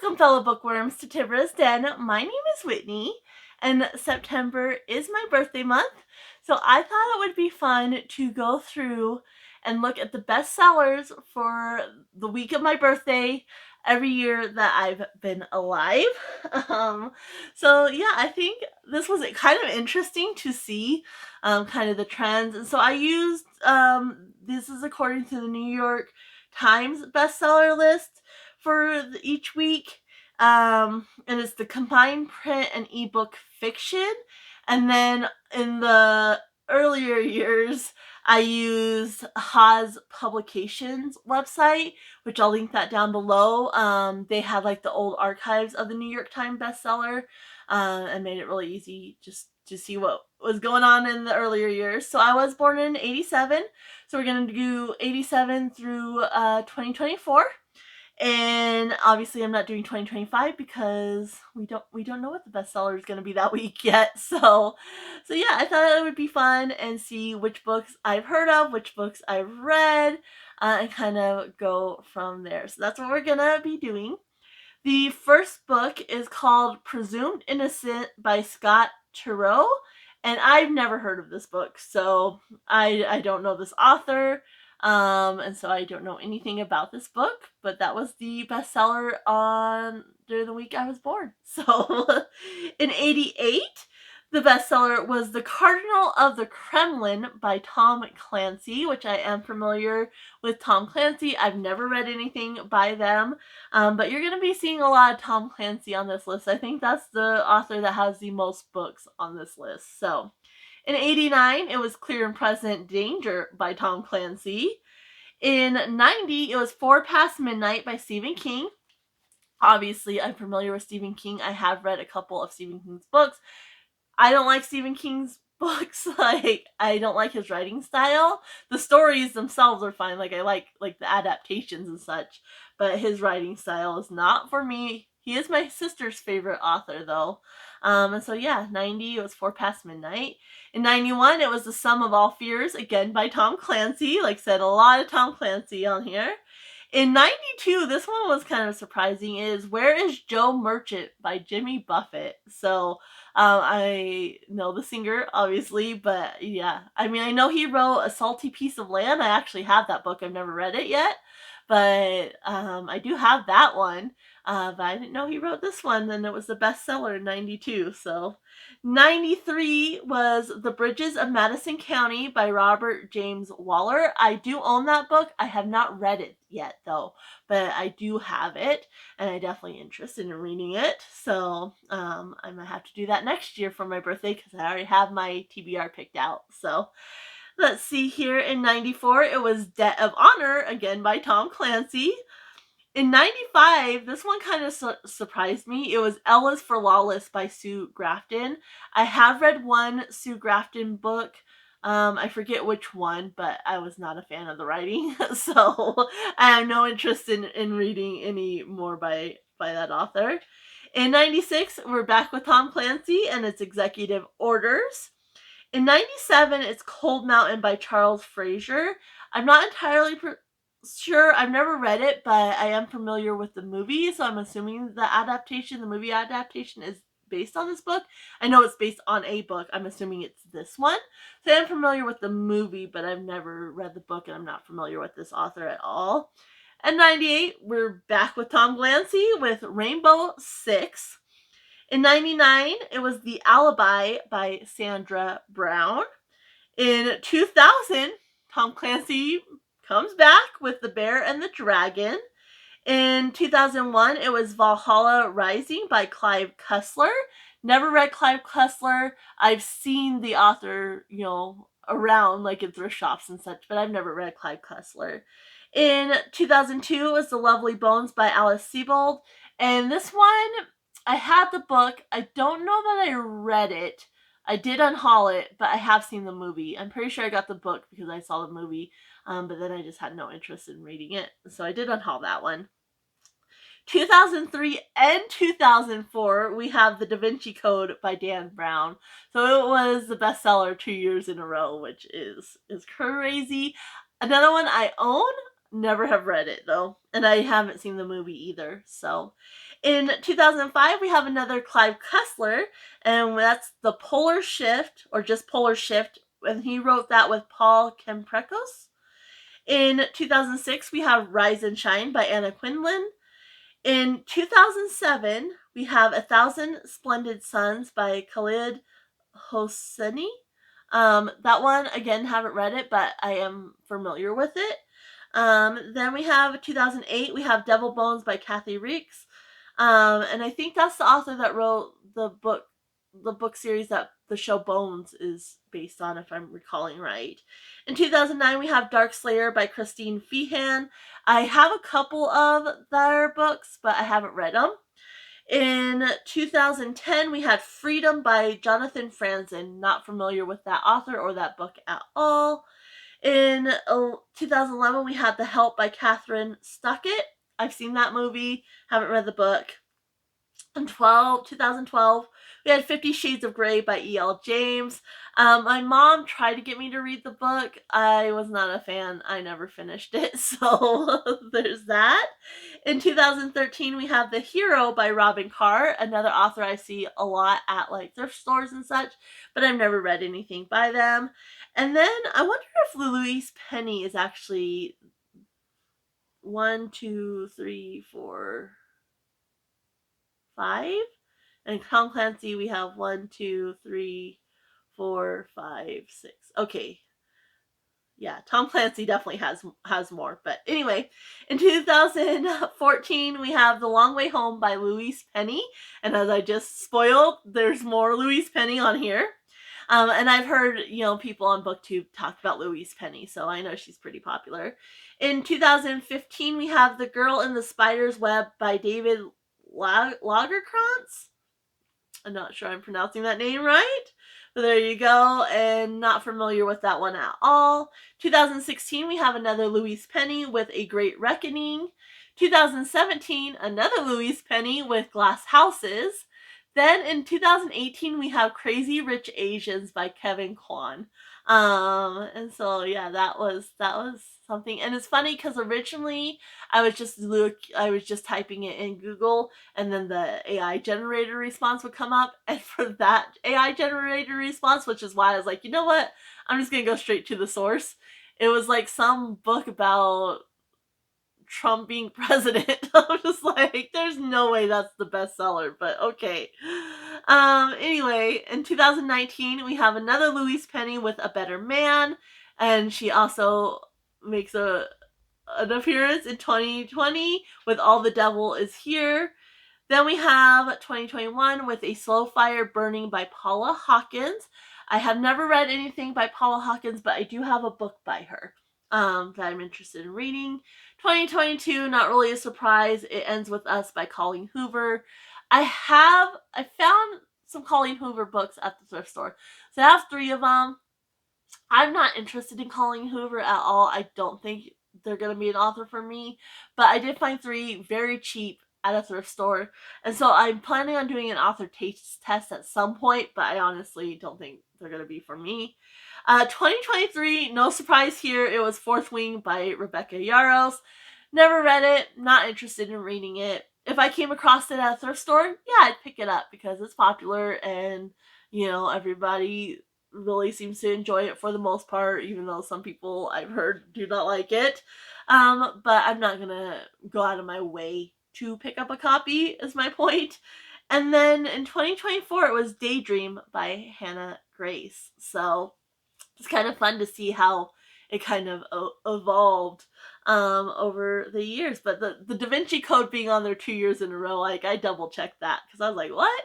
Welcome, fellow bookworms, to Tibra's Den. My name is Whitney, and September is my birthday month, so I thought it would be fun to go through and look at the bestsellers for the week of my birthday every year that I've been alive. So yeah, I think this was kind of interesting to see kind of the trends, and so I used this is according to the New York Times bestseller list for each week. And it's the combined print and ebook fiction. And then in the earlier years, I used Hawes Publication's website, which I'll link that down below. They had like the old archives of the New York Times bestseller and made it really easy just to see what was going on in the earlier years. So I was born in 87. So we're going to do 87 through 2024. And obviously I'm not doing 2025 because we don't know what the bestseller is going to be that week yet. So yeah, I thought it would be fun and see which books I've heard of, which books I've read, and kind of go from there. So that's what we're going to be doing. The first book is called Presumed Innocent by Scott Turow, and I've never heard of this book, so I don't know this author, and so I don't know anything about this book, but that was the bestseller during the week I was born. So in 88, the bestseller was The Cardinal of the Kremlin by Tom Clancy, which I am familiar with Tom Clancy. I've never read anything by them, but you're going to be seeing a lot of Tom Clancy on this list. I think that's the author that has the most books on this list. So in 89, it was Clear and Present Danger by Tom Clancy. In 90, it was 4 Past Midnight by Stephen King. Obviously, I'm familiar with Stephen King. I have read a couple of Stephen King's books. I don't like Stephen King's books. Like, I don't like his writing style. The stories themselves are fine. Like, I like the adaptations and such, but his writing style is not for me. He is my sister's favorite author, though. And so yeah, 90, it was 4 Past Midnight. In 91, it was The Sum of All Fears, again by Tom Clancy. Like I said, a lot of Tom Clancy on here. In 92, this one was kind of surprising, is Where is Joe Merchant by Jimmy Buffett. So I know the singer, obviously, but yeah. I mean, I know he wrote A Salty Piece of Land. I actually have that book. I've never read it yet, but I do have that one. But I didn't know he wrote this one, and it was the bestseller in 92. So 93 was The Bridges of Madison County by Robert James Waller. I do own that book. I have not read it yet, though, but I do have it, and I'm definitely interested in reading it. So I might have to do that next year for my birthday because I already have my TBR picked out. So let's see here. In 94, it was Debt of Honor, again by Tom Clancy. In 95, this one kind of surprised me. It was L is for Lawless by Sue Grafton. I have read one Sue Grafton book. I forget which one, but I was not a fan of the writing. So I have no interest in reading any more by that author. In 96, we're back with Tom Clancy and its Executive Orders. In 97, it's Cold Mountain by Charles Fraser. I'm not entirely sure. I've never read it, but I am familiar with the movie, so I'm assuming the movie adaptation is based on this book. I know it's based on a book. I'm assuming it's this one. So I'm familiar with the movie, but I've never read the book, and I'm not familiar with this author at all. And 98, we're back with Tom Clancy with Rainbow Six. In 99, it was The Alibi by Sandra Brown. In 2000, Tom Clancy comes back with The Bear and the Dragon. In 2001, it was Valhalla Rising by Clive Cussler. Never read Clive Cussler. I've seen the author, around, like in thrift shops and such, but I've never read Clive Cussler. In 2002, it was The Lovely Bones by Alice Sebold. And this one, I had the book. I don't know that I read it. I did unhaul it, but I have seen the movie. I'm pretty sure I got the book because I saw the movie, but then I just had no interest in reading it. So I did unhaul that one. 2003 and 2004, we have The Da Vinci Code by Dan Brown. So it was the bestseller 2 years in a row, which is crazy. Another one I own, never have read it though, and I haven't seen the movie either. So In 2005, we have another Clive Cussler, and that's The Polar Shift, or just Polar Shift, and he wrote that with Paul Kemprekos. In 2006, we have Rise and Shine by Anna Quindlen. In 2007, we have A Thousand Splendid Suns by Khalid Hosseini. That one, again, haven't read it, but I am familiar with it. Then we have 2008, we have Devil Bones by Kathy Reeks. And I think that's the author that wrote the book series that the show Bones is based on, if I'm recalling right. In 2009, we have Dark Slayer by Christine Feehan. I have a couple of their books, but I haven't read them. In 2010, we had Freedom by Jonathan Franzen. Not familiar with that author or that book at all. In 2011, we had The Help by Catherine Stuckett. I've seen that movie, haven't read the book. In 2012, we had 50 Shades of Grey by E.L. James. My mom tried to get me to read the book. I was not a fan. I never finished it, so there's that. In 2013, we have The Hero by Robin Carr, another author I see a lot at like thrift stores and such, but I've never read anything by them. And then I wonder if Louise Penny is actually 1, 2, 3, 4, 5. And Tom Clancy, we have 1, 2, 3, 4, 5, 6. Okay. Yeah, Tom Clancy definitely has more. But anyway, in 2014, we have The Long Way Home by Louise Penny. And as I just spoiled, there's more Louise Penny on here. And I've heard, people on BookTube talk about Louise Penny, so I know she's pretty popular. In 2015, we have The Girl in the Spider's Web by David Lagerkrantz. I'm not sure I'm pronouncing that name right, but there you go, and not familiar with that one at all. 2016, we have another Louise Penny with A Great Reckoning. 2017, another Louise Penny with Glass Houses. Then in 2018, we have Crazy Rich Asians by Kevin Kwan. And so yeah, that was something. And it's funny because originally I was just typing it in Google, and then the AI generator response would come up. And for that AI generator response, which is why I was like, you know what? I'm just gonna go straight to the source. It was like some book about Trump being president. I'm just like, there's no way that's the bestseller, but okay. Anyway, in 2019, we have another Louise Penny with A Better Man, and she also makes an appearance in 2020 with All the Devil Is Here. Then we have 2021 with A Slow Fire Burning by Paula Hawkins. I have never read anything by Paula Hawkins, but I do have a book by her that I'm interested in reading. 2022, not really a surprise. It Ends With Us by Colleen Hoover. I found some Colleen Hoover books at the thrift store. So I have 3 of them. I'm not interested in Colleen Hoover at all. I don't think they're going to be an author for me. But I did find 3 very cheap at a thrift store. And so I'm planning on doing an author taste test at some point, but I honestly don't think they're going to be for me. 2023, no surprise here, it was Fourth Wing by Rebecca Yarros. Never read it, not interested in reading it. If I came across it at a thrift store, yeah, I'd pick it up because it's popular and, everybody really seems to enjoy it for the most part, even though some people I've heard do not like it. But I'm not gonna go out of my way to pick up a copy, is my point. And then in 2024, it was Daydream by Hannah Grace. So it's kind of fun to see how it kind of evolved over the years. But the Da Vinci Code being on there 2 years in a row, like I double checked that because I was like, what?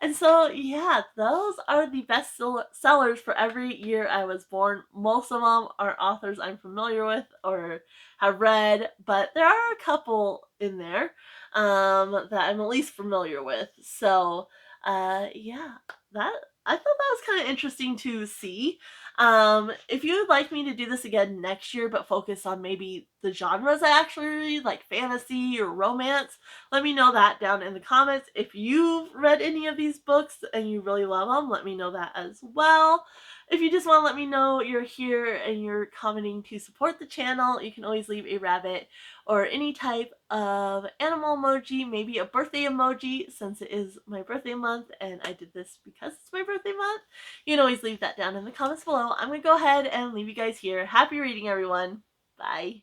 And so, yeah, those are the best sellers for every year I was born. Most of them are authors I'm familiar with or have read, but there are a couple in there that I'm at least familiar with. So, yeah, I thought that was kind of interesting to see. If you would like me to do this again next year, but focus on maybe the genres I actually read, like fantasy or romance, let me know that down in the comments. If you've read any of these books and you really love them, let me know that as well. If you just want to let me know you're here and you're commenting to support the channel, you can always leave a rabbit or any type of animal emoji, maybe a birthday emoji, since it is my birthday month and I did this because it's my birthday month. You can always leave that down in the comments below. I'm going to go ahead and leave you guys here. Happy reading, everyone. Bye.